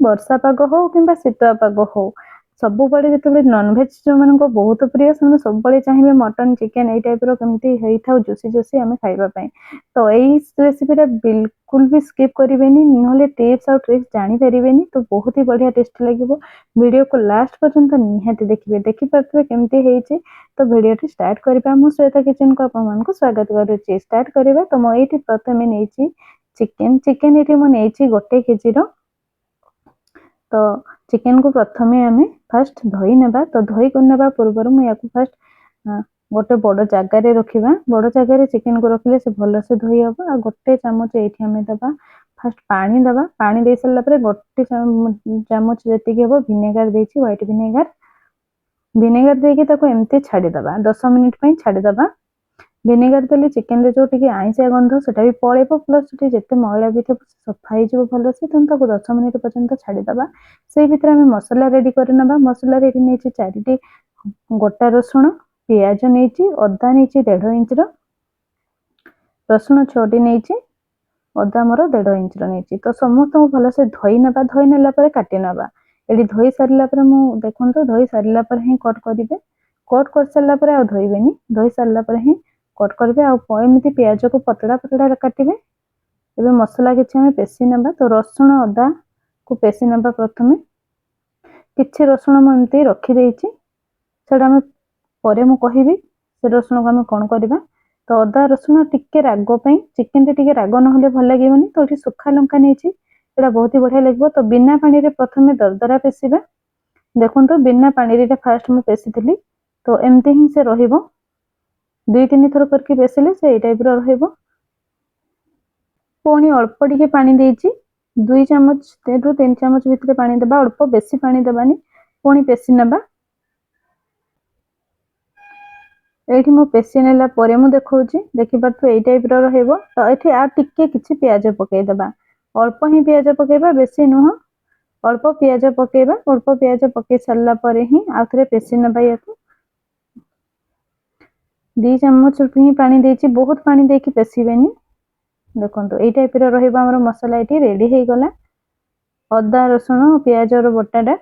वर्षा पाग हो कि शीतुआ पाग हो सब बड़े जिते नॉनवेज जो मान बहुत प्रिय से सब बड़े चाहिए मटन चिकेन यही टाइप रमती होता जोशी जोशी आम खाइबापी तो यही रेसिपीटा बिल्कुल भी स्किप करेंगे ना टिप्स और ट्रिक्स जानीपारे तो बहुत ही बढ़िया टेस्ट लगे वीडियो को लास्ट पर्यंत निहाती देखिए देखिपे केमती है तो वीडियो स्टार्ट करवा मु श्वेता किचन को आपको स्वागत करुच्ची स्टार्ट करवा तो मुझे प्रथम नहीं चिकेन चिकेन ये मुझे 1 केजी तो चिकेन को प्रथम आम फास्ट धोई नेबा तो धोई को नेबा पूर्व मुझे फास्ट गोटे बड़ जगार रखा बड़ जगार चिकेन को रखिले से भल से धोई हम आ गोटे चामच ये आम दबा फास्ट पानी दबा पानी दे सारा गोटे चामच जी हम भिनेगार देछि व्हाइट भिनेगार भिनेगार देके एमती छाड़ीदबा 10 मिनिट छाड़ीदबा भिनेगार देले चिकेन रे जो टिके आइंसिया गंध सेटा भी पळेबो प्लस जेते मैला भी सफा हो भल से तुम 10 मिनिट पर्यंत छाड़ीदबा से भितर आम मसला रेडी करना मसला रेडी नहीं 4टी गोटा रसुण पियाज नहीं अदा नहीं 1.5 इंच रसुण 6टी नहीं अदा मोर 1.5 इंच नहीं तो समस्त भल से धोई नेला काटी नबा ये धोई सारा देखो धोई सारा ही कट करेंगे कट कर सारापर आ धोबेनि धोई सारापर ही कट करेंगे आमती पियाज को पतला पतला काटे एवं मसला किसी पेशी नेबा तो रसुण अदा को पेशी नेबा प्रथम किसी रसुण मुझे रखीदे से पर मु कहबी से रसुण को आम कौन करवा तो अदा रसुण टिके राग चिकेन टे राग ना भल लगे तो ये सुखा लंका नहीं बहुत ही बढ़िया लगे तो बिना पानी रे प्रथम दरदरा पेशिबा देखो तो बिना पानी रे फास्ट मु पेशी थी तो एमती ही से रहिबो 2-3 थर करके पेशिले से ये टाइप रहिबो पुणी अल्प टिके पानी देछि 2 चामच रु 3 चामच भितर पानी देबा अल्प बेसी पानी देबानी पुणी पेशी नेबा एठी मो पेशी नेला परे मु देखौछि देखि पारथु ए टाइप रहिबो तो एठी आ टिके किछि प्याज पकै देबा अल्प ही प्याज पकेबा बेसी नुह अल्प प्याज पकेबा अल्प प्याज पके सारा पर ही आउ थे पेशी नेबा या 2 चामच ही पानी देछि बहुत पानी देकी पेशीबेनी देखो ये टाइप रहा मसला ये रेडी हो गला अदा रसुण प्याज बटाटा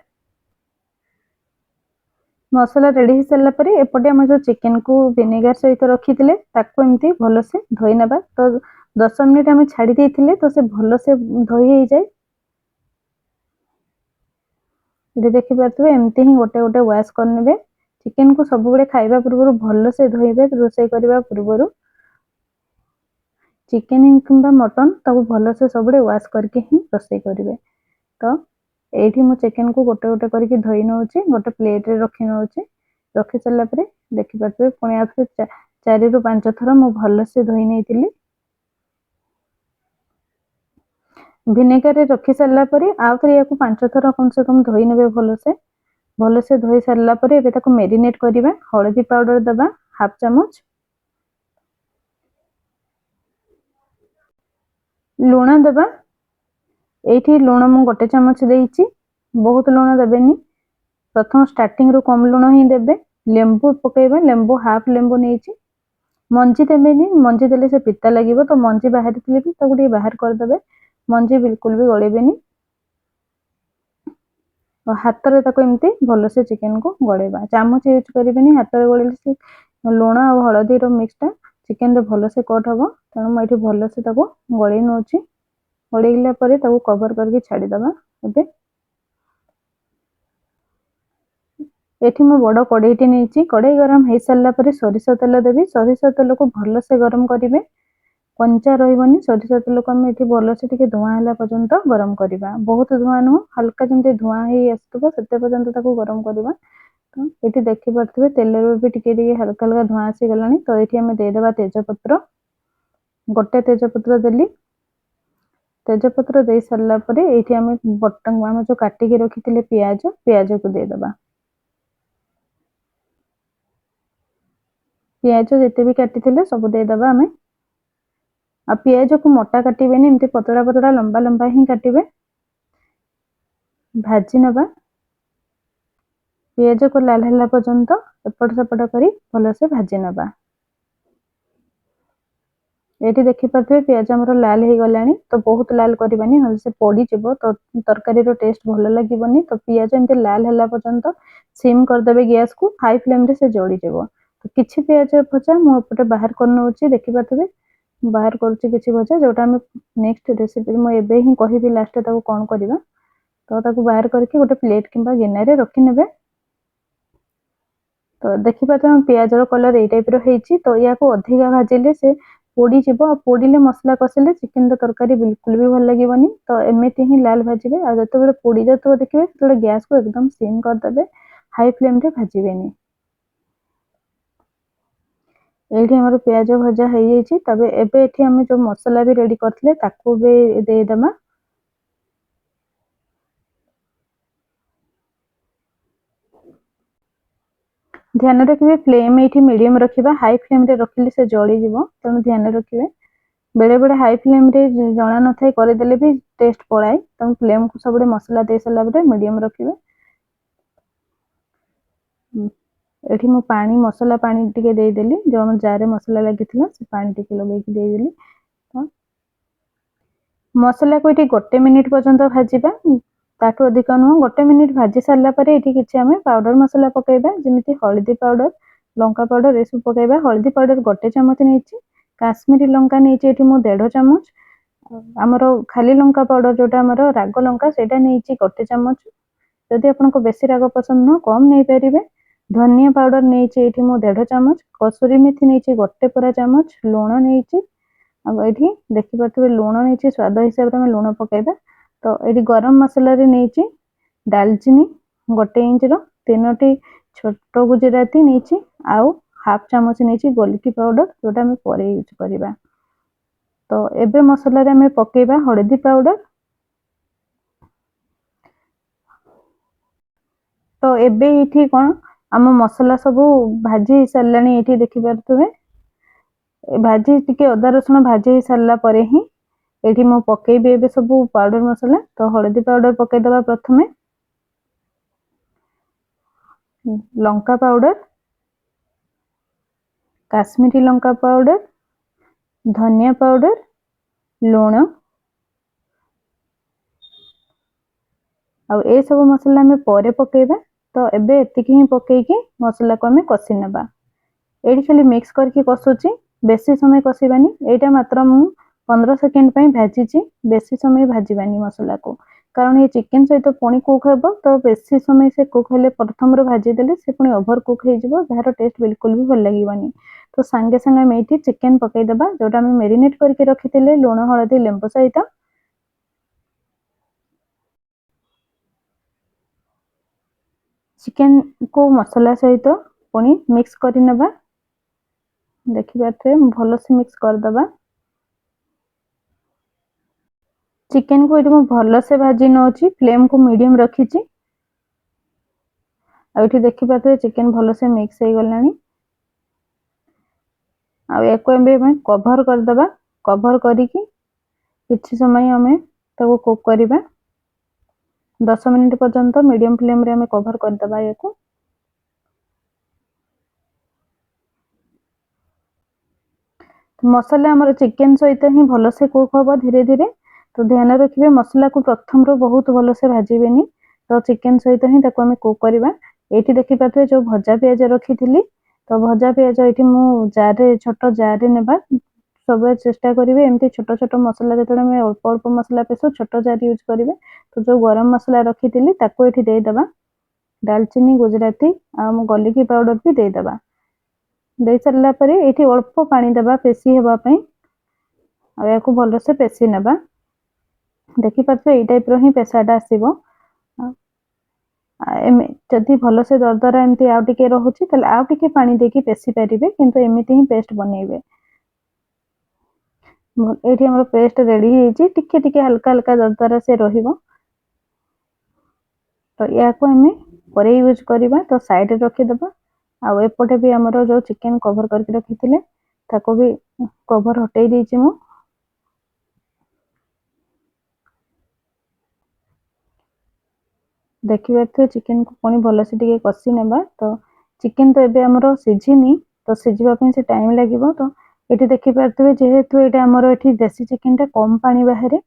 मसला रेडी हो सारापर एपटे आम जो चिकेन को विनेगार सहित रखी एमती भल से धोई नेबा तो 10 मिनिट आम छाड़ी देते तो से भल से धोई हो जाए ये देखिपे एमती ही गोटे गोटे वाश करने चिकेन को सब बड़े खाइबा पूर्व भल से धोइबे रोषे करबा पूर्व चिकेन किंबा मटन तब भल से सब वाश करके ही रोषे करेंगे तो ये मु चिकेन को गोटे गोटे करके धोई नौचे गोटे प्लेट रे रखी नौचे रखी सारापर देखिपे पुणी आउ 4 ରୁ 5 थर मु भल से धोई नहीं भिनेगार रखी सारापर आउ थे या 5 थर कम से कम धोई ने भल से धोई सारापर एबे मेरिनेट करवा हलदी पाउडर दबा हाफ चामच लुण दबा ये लुण मु गोटे चामच देछि बहुत लुण देबेनी प्रथम स्टार्टिंग रु कम लुण ही देबे लेंबू पकेबा लेंबू हाफ लेंबू नहीं मंजी देबेनी मंजी देले से पिता लगे तो मंजी बाहर थे भी बाहर करदे मंजी बिल्कुल भी गड़ेबेनी हाथ रे एमती भल से चिकेन को गड़ेबा चामच यूज करें हाथ में गड़े से लुण और हलदी मिक्सटा चिकेन रे भल से कट हम तेणु मुझे भल से गड़े नौची गड़ेला कवर करके छाड़ीदबा एठी मैं बड़ कड़ईटी नहीं कड़ई गरम हो सारापर सोरिष तेल देवी सोरिष तेल को भल से गरम करेंगे कंचा रही सोरिष तेल को आम ये भल से धुआं है पर्यंत गरम करवा बहुत धुआं नुह हल्का जमी धुआं हो आसो से पर्यंत गरम करवा तो ये देखिपे तेल भी टे हल्का हल्का धुआं आसीगला तो ये आम देदेबा तेजपत्र गोटे तेजपत्र देली तेजपत्र दे सारापर ये आम बटन आम जो काटिकी रखी पियाज पियाज को देदेबा पियाज जिते भी काटी सब देदेबा आम आ पियाज को मोटा काटेनि एमती पतला पतला लंबा लंबा ही काटे भाजी नबा पियाज को लाल है पर्यंत एपट सेपट कर भल से भाजी नबा ଏଠି ଦେଖିପାରୁଥିବେ ପିଆଜ ଆମର ଲାଲ ହେଇଗଲାଣି। ତ ବହୁତ ଲାଲ କରିବାନି, ନହେଲେ ସେ ପୋଡ଼ିଯିବ, ତ ତରକାରୀର ଟେଷ୍ଟ ଭଲ ଲାଗିବନି। ତ ପିଆଜ ଏମିତି ଲାଲ ହେଲା ପର୍ଯ୍ୟନ୍ତ ସିମ୍ କରିଦେବେ ଗ୍ୟାସକୁ, ହାଇ ଫ୍ଲେମ୍ରେ ସେ ଜଳିଯିବ। ତ କିଛି ପିଆଜ ଭଜା ମୁଁ ଏପଟେ ବାହାର କରିନେଉଛି, ଦେଖିପାରୁଥିବେ ବାହାର କରୁଛି କିଛି ଭଜା, ଯୋଉଟା ଆମେ ନେକ୍ସଟ ରେସିପିରେ ମୁଁ ଏବେ ହିଁ କହିବି ଲାଷ୍ଟରେ ତାକୁ କ'ଣ କରିବା। ତ ତାକୁ ବାହାର କରିକି ଗୋଟେ ପ୍ଲେଟ୍ କିମ୍ବା ଗିନାରେ ରଖିନେବେ। ତ ଦେଖିପାରୁଥିବେ ଆମ ପିଆଜର କଲର ଏଇ ଟାଇପର ହେଇଛି। ତ ୟାକୁ ଅଧିକା ଭାଜିଲେ ସେ ପୋଡ଼ିଯିବ, ଆଉ ପୋଡ଼ିଲେ ମସଲା କଷିଲେ ଚିକେନର ତରକାରୀ ବିଲକୁଲ ବି ଭଲ ଲାଗିବନି। ତ ଏମିତି ହିଁ ଲାଲ ଭାଜିବେ, ଆଉ ଯେତେବେଳେ ପୋଡ଼ି ଯାଉଥିବ ଦେଖିବେ ସେତେବେଳେ ଗ୍ୟାସକୁ ଏକଦମ ସିମ୍ କରିଦେବେ, ହାଇ ଫ୍ଲେମ୍ରେ ଭାଜିବେନି। ଏଇଠି ଆମର ପିଆଜ ଭଜା ହେଇଯାଇଛି। ତାପରେ ଏବେ ଏଠି ଆମେ ଯୋଉ ମସଲା ବି ରେଡି କରିଥିଲେ ତାକୁ ବି ଦେଇଦେବା। ଧ୍ୟାନ ରଖିବେ ଫ୍ଲେମ୍ ଏଇଠି ମିଡିୟମ ରଖିବା, ହାଇ ଫ୍ଲେମ୍ରେ ରଖିଲେ ସେ ଜଳିଯିବ, ତେଣୁ ଧ୍ୟାନ ରଖିବେ। ବେଳେ ବେଳେ ହାଇ ଫ୍ଲେମ୍ରେ ଜଣା ନଥାଏ କରିଦେଲେ ବି ଟେଷ୍ଟ ପଳାଏ, ତେଣୁ ଫ୍ଲେମ୍କୁ ସବୁବେଳେ ମସଲା ଦେଇ ସାରିଲା ପରେ ମିଡିୟମ ରଖିବେ। ଏଠି ମୁଁ ପାଣି ମସଲା ପାଣି ଟିକେ ଦେଇଦେଲି, ଯୋଉ ଆମ ଜାରେ ମସଲା ଲାଗିଥିଲା ସେ ପାଣି ଟିକେ ଲଗେଇକି ଦେଇଦେଲି। ମସଲାକୁ ଏଠି 1 ମିନିଟ୍ ପର୍ଯ୍ୟନ୍ତ ଭାଜିବା, ତାଠୁ ଅଧିକ ନୁହଁ। 1 ମିନିଟ୍ ଭାଜି ସାରିଲା ପରେ ଏଠି କିଛି ଆମେ ପାଉଡର ମସଲା ପକେଇବା, ଯେମିତି ହଳଦୀ ପାଉଡର, ଲଙ୍କା ପାଉଡର ଏସବୁ ପକେଇବା। ହଳଦୀ ପାଉଡର 1 ଚାମଚ ନେଇଛି, କାଶ୍ମୀରୀ ଲଙ୍କା ନେଇଛି ଏଠି ମୁଁ 1.5 ଚାମଚ, ଆମର ଖାଲି ଲଙ୍କା ପାଉଡର ଯୋଉଟା ଆମର ରାଗ ଲଙ୍କା ସେଇଟା ନେଇଛି 1 ଚାମଚ। ଯଦି ଆପଣଙ୍କୁ ବେଶୀ ରାଗ ପସନ୍ଦ ନୁହଁ କମ୍ ନେଇପାରିବେ। ଧନିଆ ପାଉଡର ନେଇଛି ଏଠି ମୁଁ 1.5 ଚାମଚ, କସୁରୀ ମେଥି ନେଇଛି 1 ପୁରା ଚାମଚ, ଲୁଣ ନେଇଛି, ଆଉ ଏଠି ଦେଖିପାରୁଥିବେ ଲୁଣ ନେଇଛି, ସ୍ୱାଦ ହିସାବରେ ଆମେ ଲୁଣ ପକେଇବା। ତ ଏଠି ଗରମ ମସଲାରେ ନେଇଛି ଡାଲଚିନି 1 ଇଞ୍ଚର, 3ଟି ଛୋଟ ଗୁଜୁରାତି ନେଇଛି, ଆଉ 1/2 ଚାମଚ ନେଇଛି ଗୋଲକି ପାଉଡର, ଯୋଉଟା ଆମେ ପରେ ୟୁଜ କରିବା। ତ ଏବେ ମସଲାରେ ଆମେ ପକେଇବା ହଳଦୀ ପାଉଡର। ତ ଏବେ ଏଠି କ'ଣ ଆମ ମସଲା ସବୁ ଭାଜି ହେଇସାରିଲାଣି, ଏଠି ଦେଖିପାରୁଥିବେ ଭାଜି ଟିକେ ଅଦା ରସୁଣ ଭାଜି ହେଇସାରିଲା ପରେ ହିଁ ଏଠି ମୁଁ ପକେଇବି ଏବେ ସବୁ ପାଉଡର ମସଲା। ତ ହଳଦୀ ପାଉଡର ପକେଇଦବା ପ୍ରଥମେ, ଲଙ୍କା ପାଉଡର, କାଶ୍ମୀରୀ ଲଙ୍କା ପାଉଡର, ଧନିଆ ପାଉଡର, ଲୁଣ, ଆଉ ଏ ସବୁ ମସଲା ଆମେ ପରେ ପକେଇବା। ତ ଏବେ ଏତିକି ହିଁ ପକେଇକି ମସଲାକୁ ଆମେ କଷି ନେବା। ଏଇଠି ଖାଲି ମିକ୍ସ କରିକି କଷୁଛି, ବେଶୀ ସମୟ କଷିବାନି। ଏଇଟା ମାତ୍ର ମୁଁ 15 ସେକେଣ୍ଡ ପାଇଁ ଭାଜିଛି, ବେଶୀ ସମୟ ଭାଜିବାନି ମସଲାକୁ, କାରଣ ଏ ଚିକେନ ସହିତ ପୁଣି କୁକ୍ ହେବ। ତ ବେଶୀ ସମୟ ସେ କୁକ୍ ହେଲେ ପ୍ରଥମରୁ ଭାଜିଦେଲେ ସେ ପୁଣି ଓଭର କୁକ୍ ହେଇଯିବ, ଯାହାର ଟେଷ୍ଟ ବିଲକୁଲ ବି ଭଲ ଲାଗିବନି। ତ ସାଙ୍ଗେ ସାଙ୍ଗେ ଆମେ ଏଇଠି ଚିକେନ ପକେଇଦବା, ଯୋଉଟା ଆମେ ମ୍ୟାରିନେଟ କରିକି ରଖିଥିଲେ ଲୁଣ ହଳଦୀ ଲେମ୍ବୁ ସହିତ। ଚିକେନକୁ ମସଲା ସହିତ ପୁଣି ମିକ୍ସ କରିନେବା। ଦେଖିପାରୁଥିବେ ଭଲସେ ମିକ୍ସ କରିଦେବା। ଚିକେନକୁ ଏଠି ମୁଁ ଭଲସେ ଭାଜି ନେଉଛି, ଫ୍ଲେମ୍କୁ ମିଡିୟମ ରଖିଛି। ଆଉ ଏଠି ଦେଖିପାରୁଥିବେ ଚିକେନ ଭଲସେ ମିକ୍ସ ହେଇଗଲାଣି। ଆଉ ୟାକୁ ଏବେ ଆମେ କଭର କରିଦେବା। କଭର କରିକି କିଛି ସମୟ ଆମେ ତାକୁ କୁକ୍ କରିବା, 10 ମିନିଟ୍ ପର୍ଯ୍ୟନ୍ତ ମିଡିୟମ ଫ୍ଲେମ୍ରେ ଆମେ କଭର କରିଦେବା ୟାକୁ। ମସଲା ଆମର ଚିକେନ ସହିତ ହିଁ ଭଲସେ କୁକ୍ ହବ ଧୀରେ ଧୀରେ। ତ ଧ୍ୟାନ ରଖିବେ ମସଲାକୁ ପ୍ରଥମରୁ ବହୁତ ଭଲସେ ଭାଜିବେନି, ତ ଚିକେନ ସହିତ ହିଁ ତାକୁ ଆମେ କୁକ୍ କରିବା। ଏଇଠି ଦେଖିପାରୁଥିବେ ଯୋଉ ଭଜା ପିଆଜ ରଖିଥିଲି, ତ ଭଜା ପିଆଜ ଏଇଠି ମୁଁ ଜାରେ ଛୋଟ ଜାରେ ନେବା। ସବୁବେଳେ ଚେଷ୍ଟା କରିବେ ଏମିତି ଛୋଟ ଛୋଟ ମସଲା ଯେତେବେଳେ ଆମେ ଅଳ୍ପ ଅଳ୍ପ ମସଲା ପେଶୁ ଛୋଟ ଜାର୍ ୟୁଜ କରିବେ। ତ ଯୋଉ ଗରମ ମସଲା ରଖିଥିଲି ତାକୁ ଏଠି ଦେଇଦେବା, ଡାଲଚିନି ଗୁଜୁରାତି ଆଉ ମୁଁ ଗୋଲକି ପାଉଡର ବି ଦେଇଦେବା। ଦେଇ ସାରିଲା ପରେ ଏଇଠି ଅଳ୍ପ ପାଣି ଦେବା ପେଶି ହେବା ପାଇଁ, ଆଉ ୟାକୁ ଭଲସେ ପେଶି ନେବା। ଦେଖିପାରୁଥିବେ ଏଇ ଟାଇପର ହିଁ ପେଶାଟା ଆସିବ। ଯଦି ଭଲସେ ଦରଦରା ଏମିତି ଆଉ ଟିକେ ରହୁଛି ତାହେଲେ ଆଉ ଟିକେ ପାଣି ଦେଇକି ପେଶି ପାରିବେ, କିନ୍ତୁ ଏମିତି ହିଁ ପେଷ୍ଟ ବନେଇବେ। ଏଇଠି ଆମର ପେଷ୍ଟ ରେଡି ହେଇଛି, ଟିକେ ଟିକେ ହାଲକା ହାଲକା ଦରଦରା ସେ ରହିବ। ତ ୟାକୁ ଆମେ ପରେ ୟୁଜ କରିବା, ତ ସାଇଡରେ ରଖିଦେବା। ଆଉ ଏପଟେ ବି ଆମର ଯୋଉ ଚିକେନ କଭର କରିକି ରଖିଥିଲେ ତାକୁ ବି କଭର ହଟେଇ ଦେଇଛି ମୁଁ। ଦେଖିପାରୁଥିବେ ଚିକେନକୁ ପୁଣି ଭଲସେ ଟିକେ କଷି ନେବା। ତ ଚିକେନ ତ ଏବେ ଆମର ସିଝିନି, ତ ସିଝିବା ପାଇଁ ସେ ଟାଇମ ଲାଗିବ। ତ एठी देखि पारथबे जेहेतु एटा हमर एठी देसी चिकन टा कम पानी बाहरे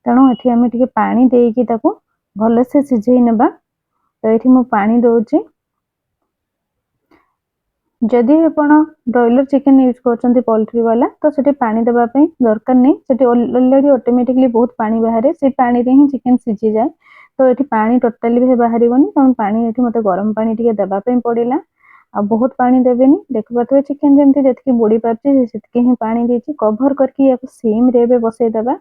तेणु एठी आमे टिके पानी देकी ताको भले से सिझेई नेबा। तो एठी मु पानी दउची। जदि आपण ब्रॉयलर चिकन यूज करछन्ती पोल्ट्री वाला तो सेठी पानी देबा पई दरकार नै, सेठी ऑलरेडी ऑटोमेटिकली बहुत पानी बाहरे, से पानी रे ही चिकन सिझी जाए। तो एठी पानी टोटली भी बाहरिबोनी, कारण पानी एठी मते गरम पानी टिके देबा पई पड़िला। आ बहुत पानी देबेनी, देखबातो चिकन जेमति जेतकी बुडी पारची सेतकी ही पानी देची। कवर करके याको सिम रे बे बसई देबा।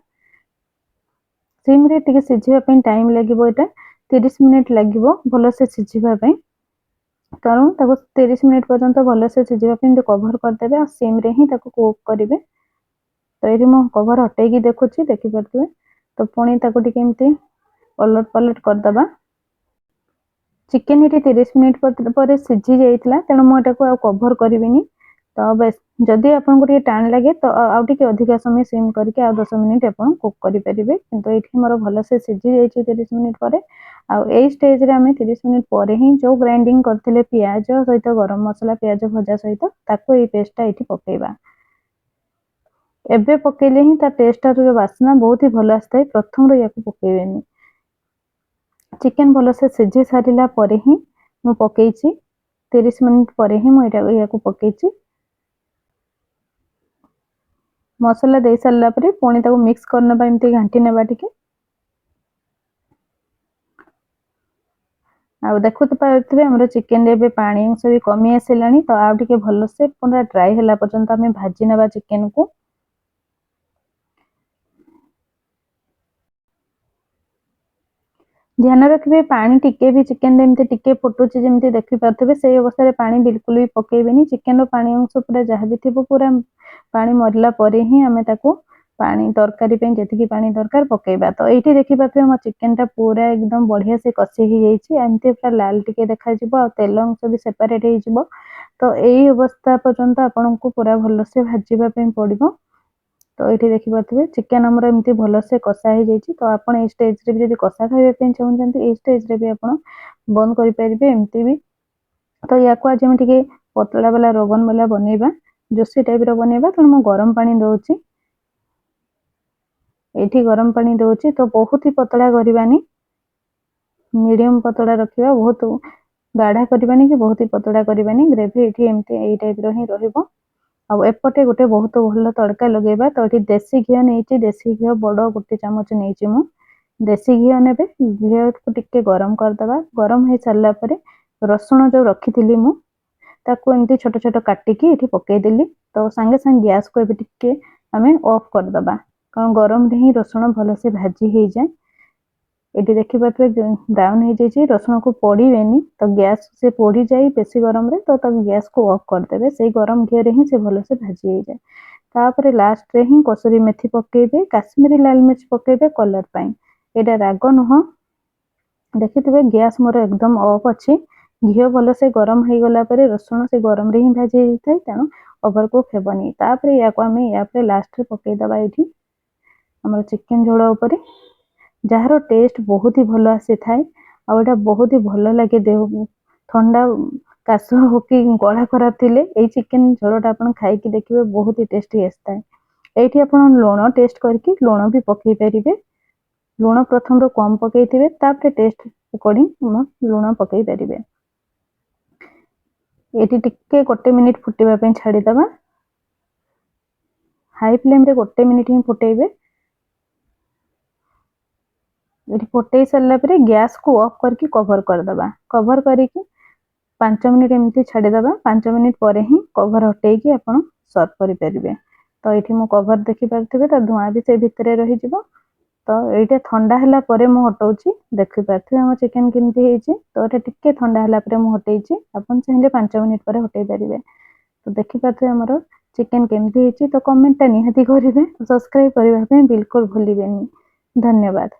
सिम रे टिके सिझिबा पई टाइम लागिबो, एटा 30 मिनिट लागिबो भलो से सिझिबा पई। तेणु ताको 30 मिनिट पर्यंत भल से सिझिबा पई कवर करदेबे आ सिम रे ही ताको कुक करिवे। तो एठी मो कवर हटेकी देखुची, देखि पारथिबे। तो पुणी ताको टिके एमती पलट पलट करदबा। चिकन एठी 30 मिनिट पर सिझी जाइतिला, तेणु मो एटाको आ कवर करिविनी। तो बस जदि आपनको टिके टाइम लागे तो आउ टिके अधिका समय सिम करके आ 10 मिनिट आपण कुक करि परिबे। किंतु एठी मोर भल से सिझी जाइछि 30 मिनिट परे। आ ए स्टेज रे हमें 30 मिनिट परे ही जो ग्राइंडिंग करथिले प्याज सहित गरम मसला प्याज भजा सहित ताको ए पेस्टटा एठी पकेइबा। एबे पकेइले ही ता टेस्ट जो वासना बहुत ही भल आस्ताय, प्रथम रो याको पकेइबेनी। चिकन भल से सिझी सारिला परे ही मु पकेइछि, 30 मिनिट परे ही मु एटा याको पकेइछि। मसला दे सारला परे पुणी ताको मिक्स करनबा, एमती घांटी नेबा टिके। आ देखु तो पारथिबे हमर चिकन रे बे पानी अंश भी कमी आसिलानी। तो आ टिके भलो से पूरा ड्राई होला पर्यंत हमें भाजी नेबा चिकन को। ध्यान रखिबे पानी टिके भी चिकन रे एमती टिके फुटुची जेमती देखि पारथिबे, सेही अवस्था रे पानी बिल्कुल भी पकेइबेनी। चिकन रो पानी अंश पूरा जहा भी थिबो पूरा पानी मरला परे ही हमें ताको पानी तरकारी पे जेतिकी पानी दरकार पकेइबा। तो एठी देखि पारथिबे हमर चिकन टा पूरा एकदम बढ़िया से कसी ही जाइछि, एमती पूरा लाल टिके देखा जिवो आ तेल अंश भी सेपरेट हे जिवो। तो एही अवस्था पर्यंत आपनको पूरा भलो से भाजीबा पे पड़िबो। तो ये देखि पारथिबे चिकन हमर एमती भलो से कसा ही जाइछि। तो आपण ए स्टेज रे भी जदि कसा खाइबे पे चाहउछन्ती ए स्टेज रे भी आपण बंद करि परिबे एमती भी। तो याको आज हम टिके पतला वाला रोगन वाला बनेबा, जोसी टाइप रो बनेबा। तो हम गरम पानी दउछि, एठी गरम पानी दउछि। तो बहुत ही पतला करबानी, मीडियम पतला रखिबा, बहुत गाढ़ा करबानी कि बहुत ही पतला करबानी। ग्रेवी एठी एमती ए टाइप रो ही रहिबो। आ एपटे गोटे बहुत भल तड़का लगेबा। तो ये देसी घी नहीं, देसी घी बड़ गोटे चामच नहीं मु देसी घी ने घी को टिके गरम करदबा। गरम हो सारा पर रसुण जो रखी मु ताको एमती छोट छोट काटिकी ये पकईदेली। तो सांगे सांगे गैस को एबे टिके आमे ऑफ करदबा, कारण गरम रे ही रसुण भल से भाजी हो जाए। ये देखि पारे ब्राउन हो जाए, रसुण को पड़ेनि। तो गैस से पड़ी जाए बेसी गरम रे, तो गैस को ऑफ करदेवे। से गरम घी ही से भल से भाजी हो जाए। तापर लास्ट रे ही कसुरी मेथी पकेबे, काश्मीरी लाल मिर्च पकेबे कलर पाई। एटा राग नुह, देखिथिबे गैस मोर एकदम ऑफ अच्छी। घी भल से गरम हो गला परे रसुण से गरम रे ही भाजी जाए, तेणु ओवर कुक हेबनी। तापर या को आमे या पे लास्ट रे पकेदबा एठी हमर चिकन झोल ऊपर, जार टेस्ट बहुत ही भल आसी थाए। आ एटा बहुत ही भल लगे देह ठंडा काश हो कि गला खराब थिले ए चिकन झोलटा आपण खाइकी देखिबे बहुत ही टेस्टी आसता है। एठी आपण लूण टेस्ट करके लूण भी पकई परिबे। लूण प्रथम रो कम पकईथिबे, तापर टेस्ट अकॉर्डिंग लूण पकई परिबे। एठी टिके गोटे मिनिट फुटेबा पे छाड़ी दबा। हाई फ्लेम रे गोटे मिनिट ही फुटेबे। ये फुटे सारा पर गैस को ऑफ करके कवर करदबा। कवर करके 5 मिनिट एमती छाड़ीदबा। 5 मिनिट पर ही कवर हटेकी आपण सर्व करि परिबे। तो ये मो कवर देखि पारथिबे, तो धुआं भी से भितरे रही जिवो। तो ये ठंडा हला परे मु हटाउची, देखि पारथिबे हम चिकन केमती हेछि। तो एटा टिके ठंडा हला परे मु हटेछि, आपण चाहिले 5 मिनिट पर हटै परिबे। तो देखि पारथिबे हमर चिकन केमती हेछि। तो कमेंट टा निहाती करिवे, सब्सक्राइब करबा पे बिल्कुल भूलिबेनी। धन्यवाद।